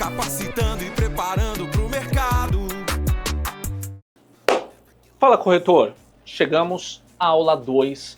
capacitando e preparando para o mercado. Fala, corretor! Chegamos à aula 2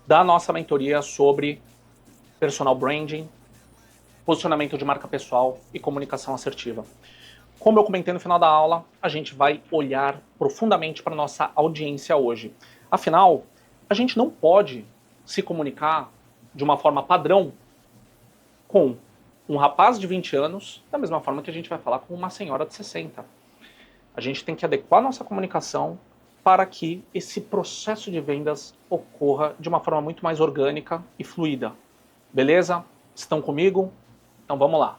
da nossa mentoria sobre personal branding, posicionamento de marca pessoal e comunicação assertiva. Como eu comentei no final da aula, a gente vai olhar profundamente para a nossa audiência hoje. Afinal, a gente não pode se comunicar de uma forma padrão com um rapaz de 20 anos, da mesma forma que a gente vai falar com uma senhora de 60. A gente tem que adequar nossa comunicação para que esse processo de vendas ocorra de uma forma muito mais orgânica e fluida. Beleza? Estão comigo? Então vamos lá.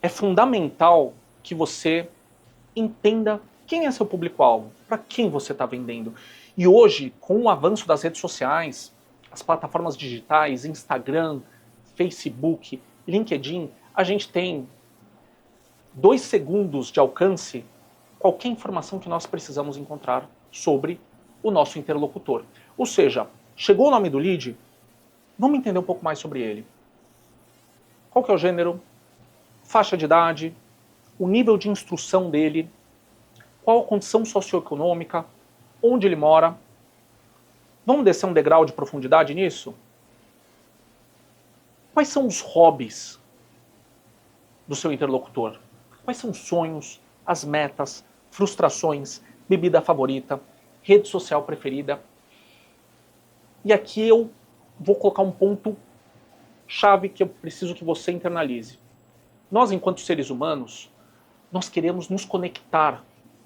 É fundamental que você entenda quem é seu público-alvo, para quem você está vendendo. E hoje, com o avanço das redes sociais, as plataformas digitais, Instagram, Facebook, LinkedIn, a gente tem 2 segundos de alcance qualquer informação que nós precisamos encontrar sobre o nosso interlocutor. Ou seja, chegou o nome do lead, vamos entender um pouco mais sobre ele. Qual que é o gênero, faixa de idade, o nível de instrução dele, qual a condição socioeconômica, onde ele mora. Vamos descer um degrau de profundidade nisso? Quais são os hobbies do seu interlocutor? Quais são os sonhos, as metas, frustrações, bebida favorita, rede social preferida? E aqui eu vou colocar um ponto chave que eu preciso que você internalize. Nós, enquanto seres humanos, nós queremos nos conectar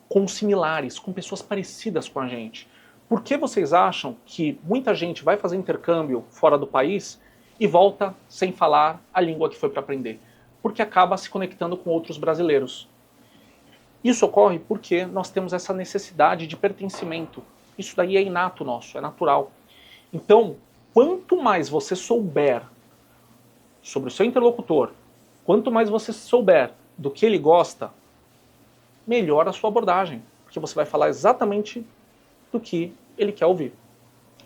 com similares, com pessoas parecidas com a gente. Por que vocês acham que muita gente vai fazer intercâmbio fora do país e volta sem falar a língua que foi para aprender? Porque acaba se conectando com outros brasileiros. Isso ocorre porque nós temos essa necessidade de pertencimento. Isso daí é inato nosso, é natural. Então, quanto mais você souber sobre o seu interlocutor, quanto mais você souber do que ele gosta, melhor a sua abordagem, porque você vai falar exatamente do que ele quer ouvir.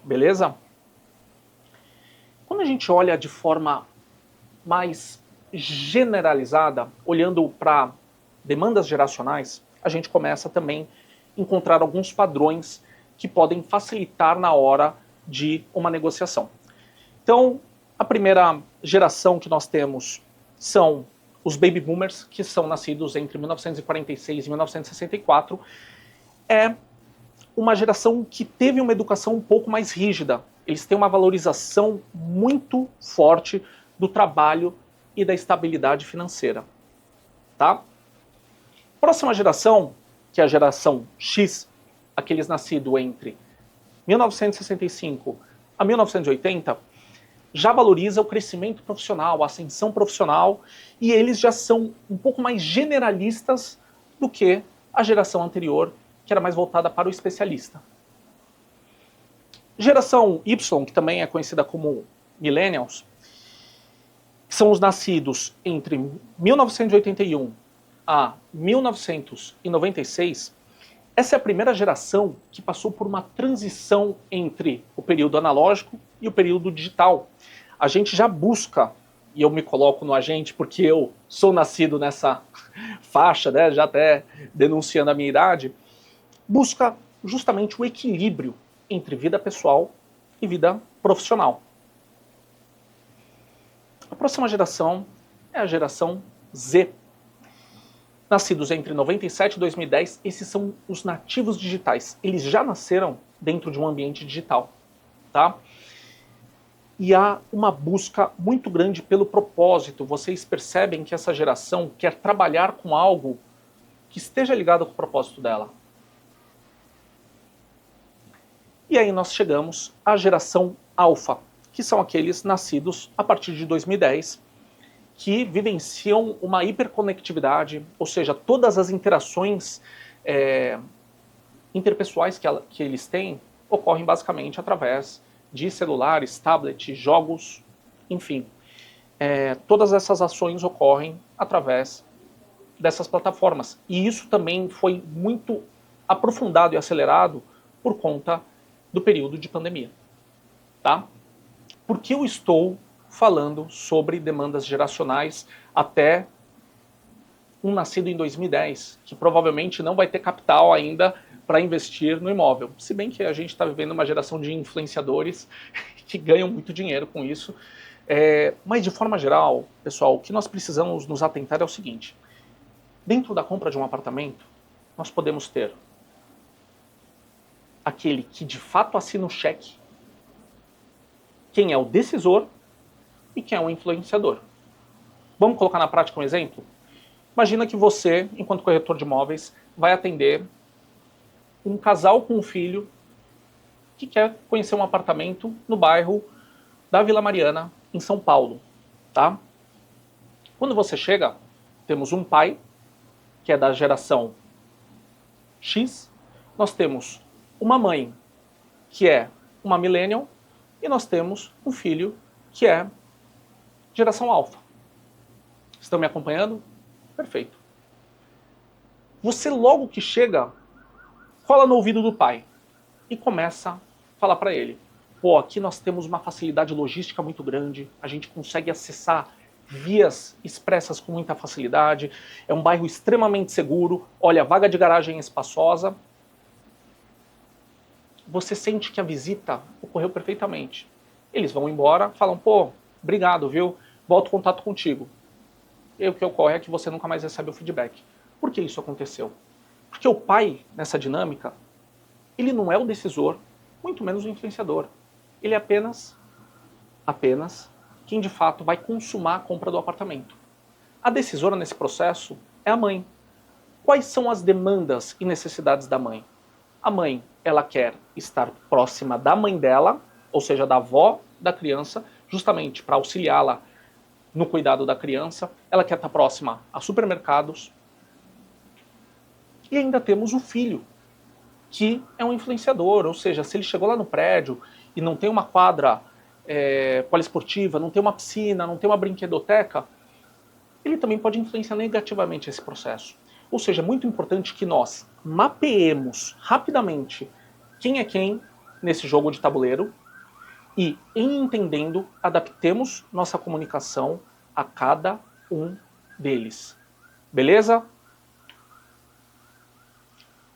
Beleza? Quando a gente olha de forma mais generalizada, olhando para demandas geracionais, a gente começa também a encontrar alguns padrões que podem facilitar na hora de uma negociação. Então, a primeira geração que nós temos são os baby boomers, que são nascidos entre 1946 e 1964, é uma geração que teve uma educação um pouco mais rígida. Eles têm uma valorização muito forte do trabalho e da estabilidade financeira. Tá? Próxima geração, que é a geração X, aqueles nascidos entre 1965 a 1980, já valoriza o crescimento profissional, a ascensão profissional, e eles já são um pouco mais generalistas do que a geração anterior, que era mais voltada para o especialista. Geração Y, que também é conhecida como Millennials, que são os nascidos entre 1981 a 1996, essa é a primeira geração que passou por uma transição entre o período analógico e o período digital. A gente já busca, e eu me coloco no agente porque eu sou nascido nessa faixa, né, já até denunciando a minha idade, busca justamente o equilíbrio entre vida pessoal e vida profissional. A próxima geração é a geração Z. Nascidos entre 97 e 2010, esses são os nativos digitais. Eles já nasceram dentro de um ambiente digital, tá? E há uma busca muito grande pelo propósito. Vocês percebem que essa geração quer trabalhar com algo que esteja ligado com o propósito dela. E aí nós chegamos à geração Alpha, que são aqueles nascidos a partir de 2010, que vivenciam uma hiperconectividade, ou seja, todas as interações interpessoais que eles têm ocorrem basicamente através de celulares, tablets, jogos, enfim. Todas essas ações ocorrem através dessas plataformas. E isso também foi muito aprofundado e acelerado por conta do período de pandemia. Tá? Por que eu estou falando sobre demandas geracionais até um nascido em 2010, que provavelmente não vai ter capital ainda para investir no imóvel. Se bem que a gente está vivendo uma geração de influenciadores que ganham muito dinheiro com isso. Mas de forma geral, pessoal, o que nós precisamos nos atentar é o seguinte. Dentro da compra de um apartamento, nós podemos ter aquele que de fato assina o cheque, quem é o decisor e quem é o influenciador. Vamos colocar na prática um exemplo? Imagina que você, enquanto corretor de imóveis, vai atender um casal com um filho que quer conhecer um apartamento no bairro da Vila Mariana, em São Paulo. Tá? Quando você chega, temos um pai, que é da geração X, nós temos uma mãe, que é uma millennial, e nós temos um filho, que é geração alfa. Estão me acompanhando? Perfeito. Você logo que chega, cola no ouvido do pai e começa a falar para ele: pô, aqui nós temos uma facilidade logística muito grande, a gente consegue acessar vias expressas com muita facilidade, é um bairro extremamente seguro, olha, vaga de garagem é espaçosa. Você sente que a visita ocorreu perfeitamente. Eles vão embora, falam: pô, obrigado, viu? Volto contato contigo. E o que ocorre é que você nunca mais recebe o feedback. Por que isso aconteceu? Porque o pai, nessa dinâmica, ele não é o decisor, muito menos o influenciador. Ele é apenas quem de fato vai consumar a compra do apartamento. A decisora nesse processo é a mãe. Quais são as demandas e necessidades da mãe? A mãe, ela quer estar próxima da mãe dela, ou seja, da avó da criança, justamente para auxiliá-la no cuidado da criança. Ela quer estar próxima a supermercados. E ainda temos o filho, que é um influenciador, ou seja, se ele chegou lá no prédio e não tem uma quadra poliesportiva, não tem uma piscina, não tem uma brinquedoteca, ele também pode influenciar negativamente esse processo. Ou seja, é muito importante que nós mapeemos rapidamente quem é quem nesse jogo de tabuleiro e, em entendendo, adaptemos nossa comunicação a cada um deles. Beleza?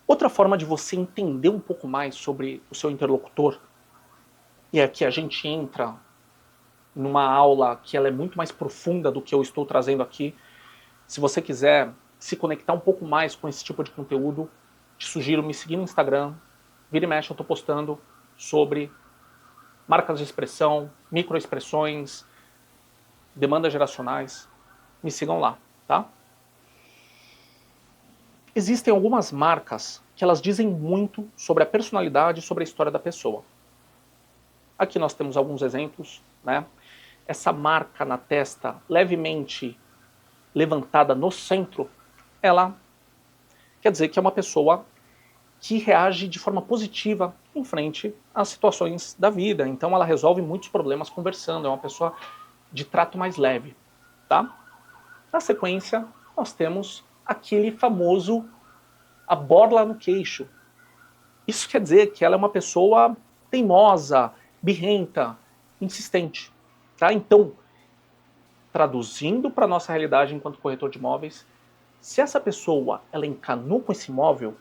Outra forma de você entender um pouco mais sobre o seu interlocutor, e aqui a gente entra numa aula que ela é muito mais profunda do que eu estou trazendo aqui. Se você quiser se conectar um pouco mais com esse tipo de conteúdo, te sugiro me seguir no Instagram. Vira e mexe, eu estou postando sobre marcas de expressão, microexpressões, demandas geracionais. Me sigam lá, tá? Existem algumas marcas que elas dizem muito sobre a personalidade e sobre a história da pessoa. Aqui nós temos alguns exemplos, né? Essa marca na testa levemente levantada no centro, ela quer dizer que é uma pessoa que reage de forma positiva em frente às situações da vida. Então ela resolve muitos problemas conversando, é uma pessoa de trato mais leve, tá? Na sequência, nós temos aquele famoso a borla no queixo. Isso quer dizer que ela é uma pessoa teimosa, birrenta, insistente, tá? Então, traduzindo para a nossa realidade enquanto corretor de imóveis, se essa pessoa ela encanou com esse imóvel,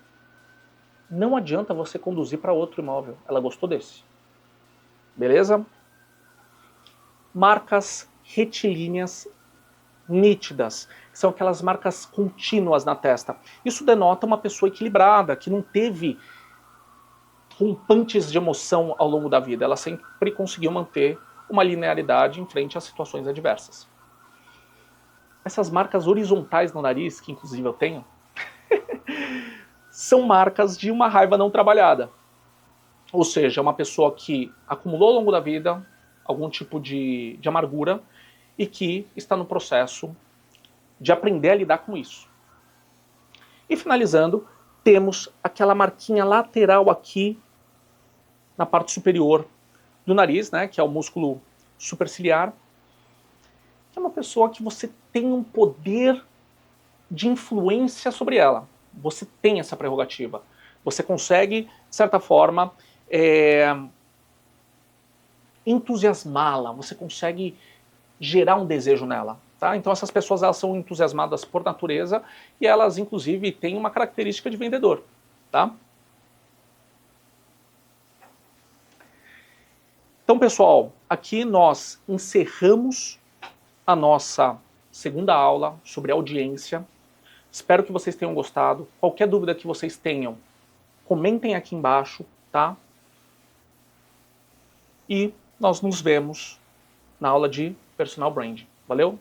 não adianta você conduzir para outro imóvel. Ela gostou desse. Beleza? Marcas retilíneas nítidas. São aquelas marcas contínuas na testa. Isso denota uma pessoa equilibrada, que não teve rompantes de emoção ao longo da vida. Ela sempre conseguiu manter uma linearidade em frente a situações adversas. Essas marcas horizontais no nariz, que inclusive eu tenho, são marcas de uma raiva não trabalhada. Ou seja, é uma pessoa que acumulou ao longo da vida algum tipo de amargura e que está no processo de aprender a lidar com isso. E finalizando, temos aquela marquinha lateral aqui na parte superior do nariz, né, que é o músculo superciliar, que é uma pessoa que você tem um poder de influência sobre ela. Você tem essa prerrogativa. Você consegue, de certa forma, entusiasmá-la, você consegue gerar um desejo nela. Tá? Então essas pessoas elas são entusiasmadas por natureza e elas inclusive têm uma característica de vendedor. Tá? Então pessoal, aqui nós encerramos a nossa segunda aula sobre audiência. Espero que vocês tenham gostado. Qualquer dúvida que vocês tenham, comentem aqui embaixo, tá? E nós nos vemos na aula de Personal Branding. Valeu?